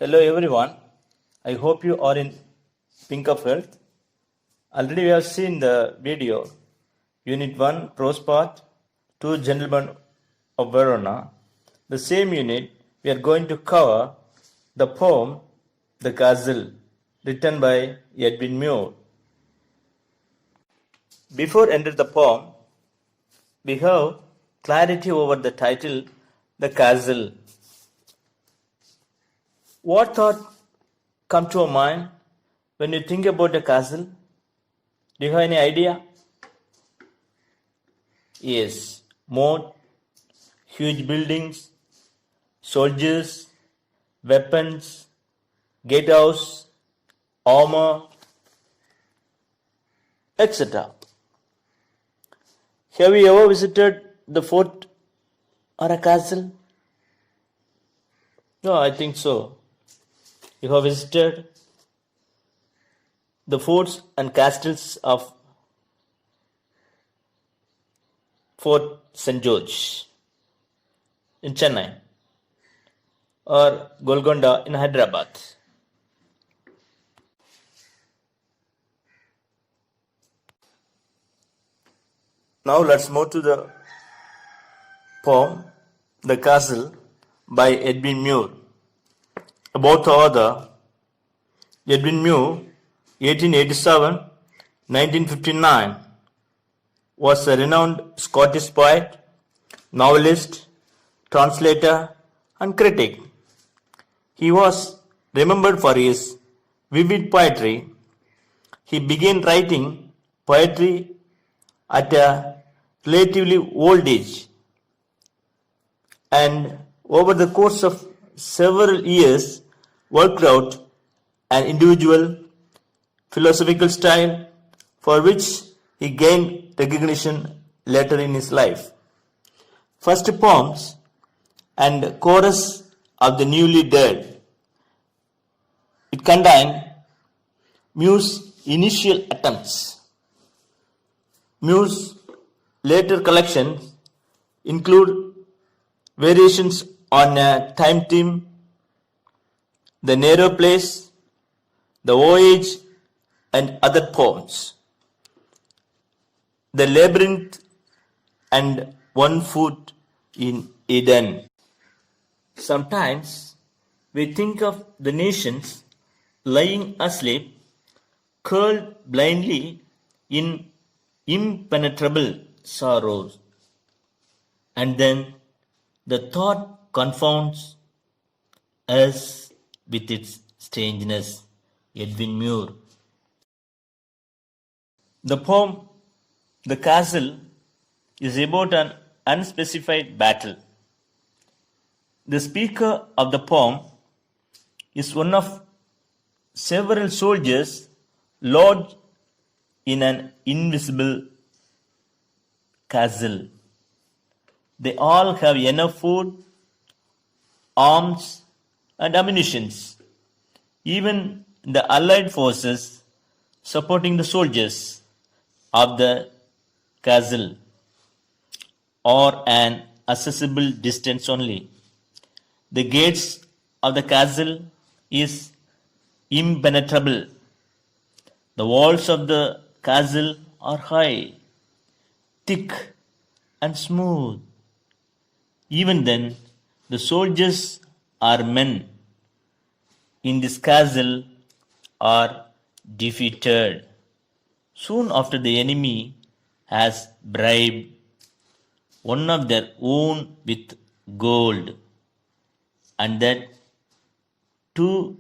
Hello everyone. I hope you are in pink of health. Already we have seen the video. Unit 1 prose part, 2 Gentlemen of Verona. The same unit we are going to cover the poem The Gazelle written by Edwin Muir. Before enter the poem, we have clarity over the title The Castle. What thought come to your mind when you think about a castle? Do you have any idea? Yes, moat, huge buildings, soldiers, weapons, gatehouse, armor, etc. Have you ever visited the fort or a castle? No, I think so. You have visited the forts and castles of Fort St. George in Chennai or Golconda in Hyderabad. Now let's move to the poem The Castle by Edwin Muir. About the author, Edwin Muir, 1887-1959, was a renowned Scottish poet, novelist, translator, and critic. He was remembered for his vivid poetry. He began writing poetry at a relatively old age, and over the course of several years worked out an individual philosophical style for which he gained recognition later in his life. First poems and chorus of the newly dead. It contained Muir's initial attempts. Muir's later collections include variations on a time theme, The Narrow Place, The Voyage, and other poems. The Labyrinth and One Foot in Eden. Sometimes we think of the nations lying asleep, curled blindly in impenetrable sorrows, and then the thought confounds us with its strangeness. Edwin Muir. The poem The Castle is about an unspecified battle. The speaker of the poem is one of several soldiers lodged in an invisible castle. They all have enough food, arms, and ammunition. Even the allied forces supporting the soldiers of the castle are an accessible distance only. The gates of the castle is impenetrable. The walls of the castle are high, thick, and smooth. Even then, the soldiers are men in this castle are defeated. Soon after, the enemy has bribed one of their own with gold, and that to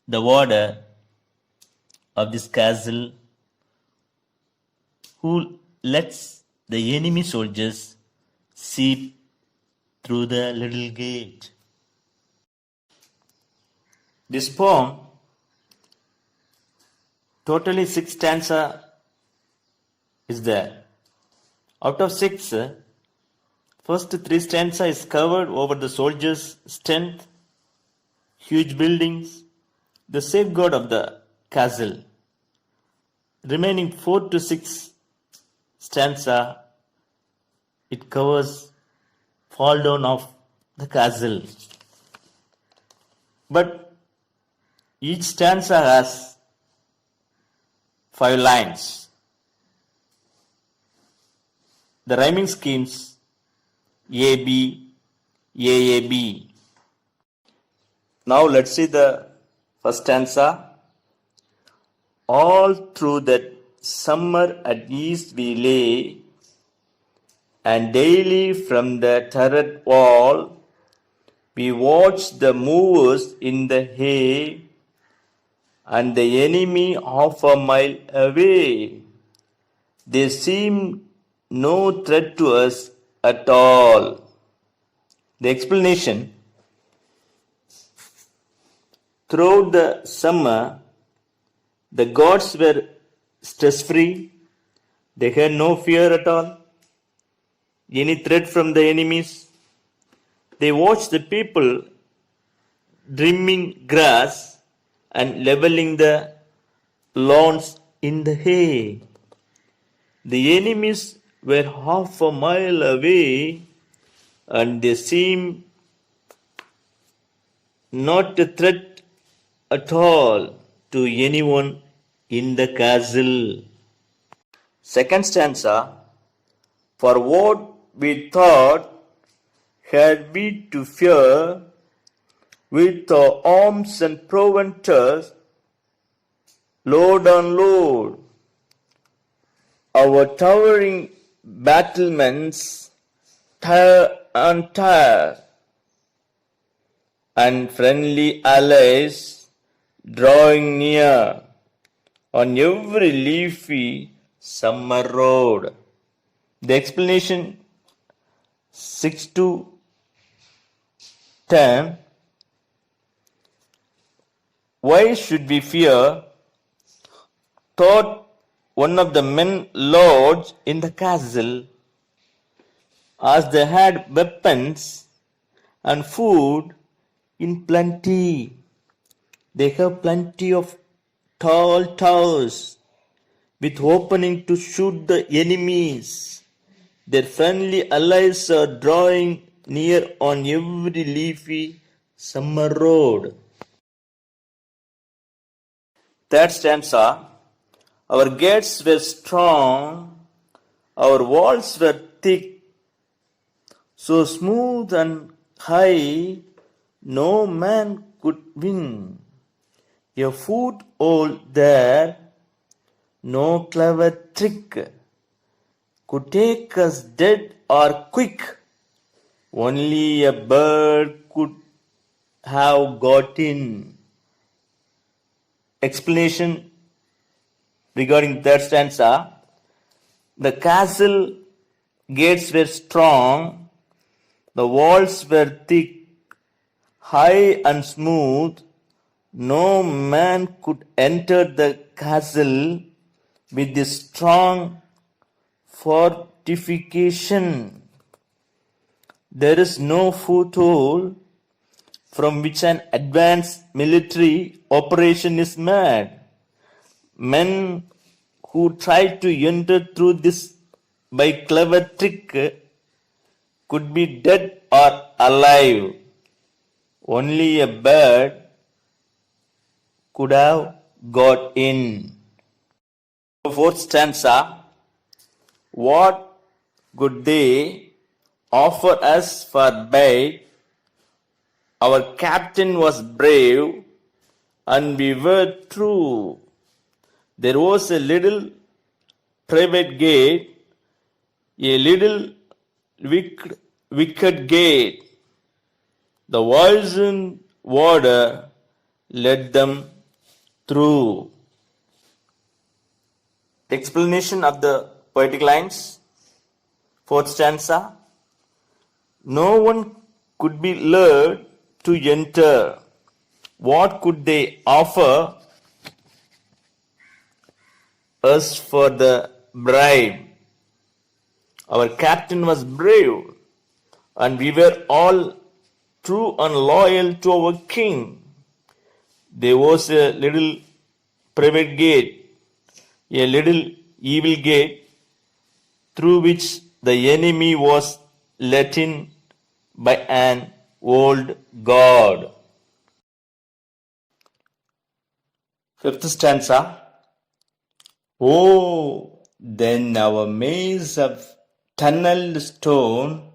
the warder of this castle, who lets the enemy soldiers see through the little gate. This poem, totally 6 stanzas is there. Out of 6, first 3 stanzas is covered over the soldiers' strength, huge buildings, the safeguard of the castle. Remaining 4 to 6 stanza, it covers fall down of the castle. But Each stanza has 5 lines. The rhyming schemes AB, AAB. Now let's see the first stanza. All through that summer at ease we lay, and daily from the turret wall we watched the movers in the hay, and the enemy half a mile away. They seemed no threat to us at all. The explanation: throughout the summer, the gods were stress free, they had no fear at all, any threat from the enemies. They watched the people trimming grass and leveling the lawns in the hay. The enemies were half a mile away, and they seemed not a threat at all to anyone in the castle. Second stanza. For what we thought had we to fear, with our arms and proventers, load on load, our towering battlements tire and tire, and friendly allies drawing near on every leafy summer road. The explanation 6 to 10. Why should we fear? Thought one of the men lords in the castle, as they had weapons and food in plenty. They have plenty of tall towers with opening to shoot the enemies. Their friendly allies are drawing near on every leafy summer road. Third stanza. Our gates were strong, our walls were thick, so smooth and high, no man could win a foothold there. No clever trick could take us dead or quick. Only a bird could have got in. Explanation regarding third stanza. The castle gates were strong, the walls were thick, high and smooth. No man could enter the castle with this strong fortification. There is no foothold from which an advanced military operation is made. Men who try to enter through this by clever trick could be dead or alive. Only a bird could have got in. Fourth stanza. What could they offer us for bait? Our captain was brave, and we were true. There was a little private gate, a little wicket gate. The wizened warder led them through. Explanation of the poetic lines. Fourth stanza. No one could be lured to enter. What could they offer us for the bribe? Our captain was brave, and we were all true and loyal to our king. There was a little private gate, a little evil gate, through which the enemy was let in by an old god. Fifth stanza. Oh, then our maze of tunneled stone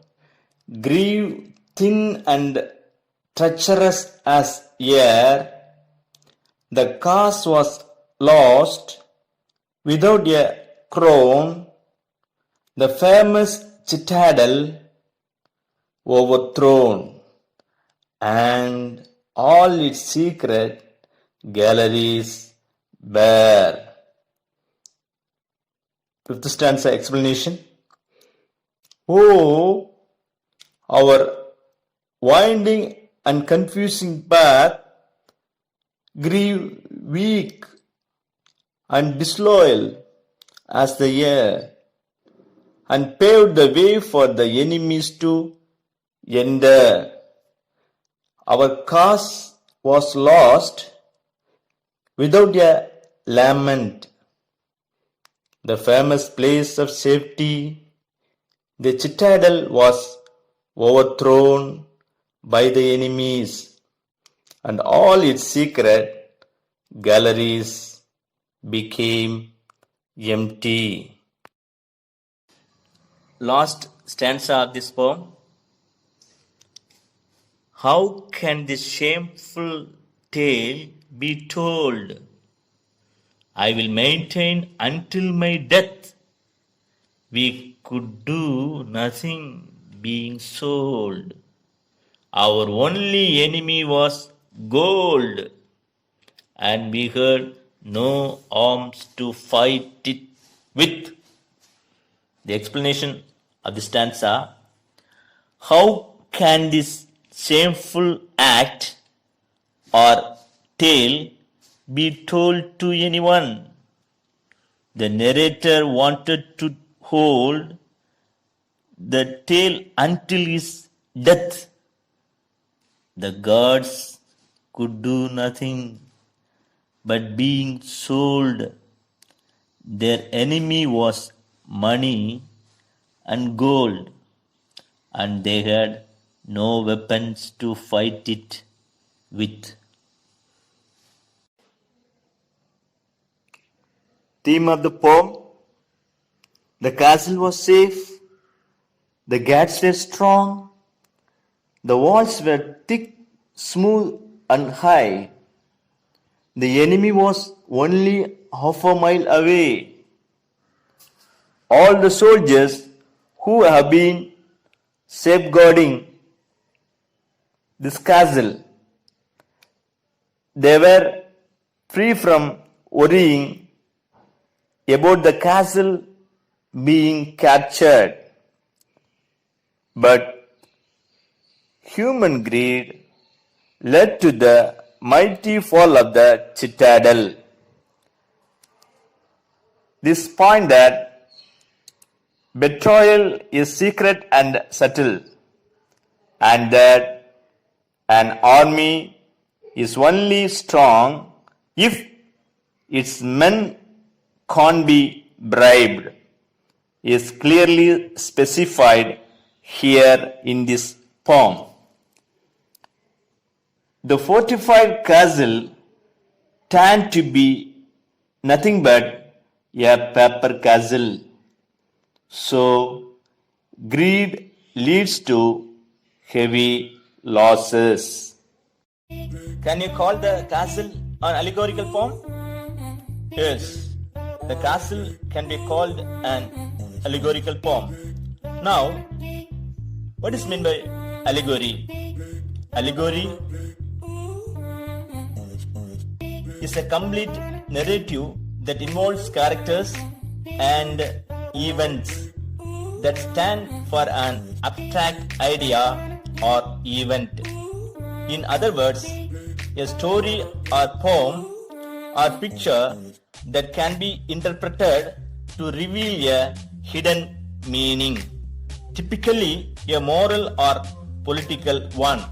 grew thin and treacherous as air. The cause was lost without a crown, the famous citadel overthrown, and all its secret galleries bare. Fifth stanza explanation. Oh, our winding and confusing path grew weak and disloyal as the air, and paved the way for the enemies to enter. Our cause was lost without a lament. The famous place of safety, the citadel, was overthrown by the enemies, and all its secret galleries became empty. Last stanza of this poem. How can this shameful tale be told? I will maintain until my death. We could do nothing being sold. Our only enemy was gold, and we had no arms to fight it with. The explanation of the stanza. How can this shameful act or tale be told to anyone? The narrator wanted to hold the tale until his death. The gods could do nothing but being sold. Their enemy was money and gold, and they had no weapons to fight it with. Theme of the poem. The castle was safe, the gates were strong, the walls were thick, smooth and high. The enemy was only half a mile away. All the soldiers who have been safeguarding this castle, they were free from worrying about the castle being captured. But human greed led to the mighty fall of the citadel. This point that betrayal is secret and subtle, and that an army is only strong if its men can't be bribed, is clearly specified here in this poem. The fortified castle turned to be nothing but a paper castle. So, greed leads to heavy losses. Can you call the castle an allegorical poem? Yes, the castle can be called an allegorical poem. Now, what is meant by allegory? Allegory is a complete narrative that involves characters and events that stand for an abstract idea or event. In other words, a story or poem or picture that can be interpreted to reveal a hidden meaning, typically a moral or political one.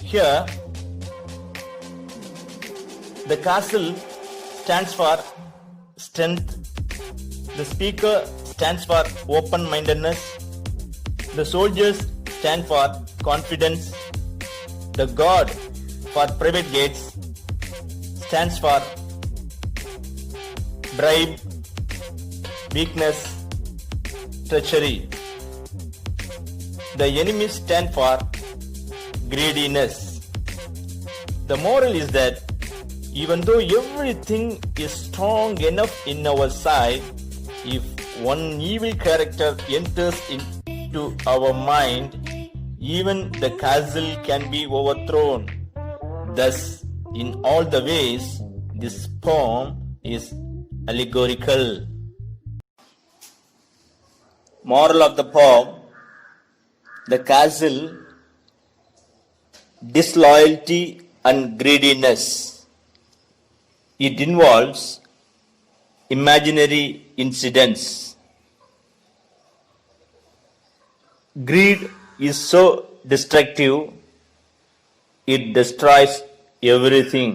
Here, the castle stands for strength, the speaker stands for open-mindedness, the soldiers stand for confidence, the guard for private gates stands for bribe, weakness, treachery. The enemies stand for greediness. The moral is that even though everything is strong enough in our side, if one evil character enters into our mind, even the castle can be overthrown. Thus, in all the ways, this poem is allegorical. Moral of the poem: the castle, disloyalty and greediness. It involves imaginary incidents. Greed is so destructive, it destroys everything.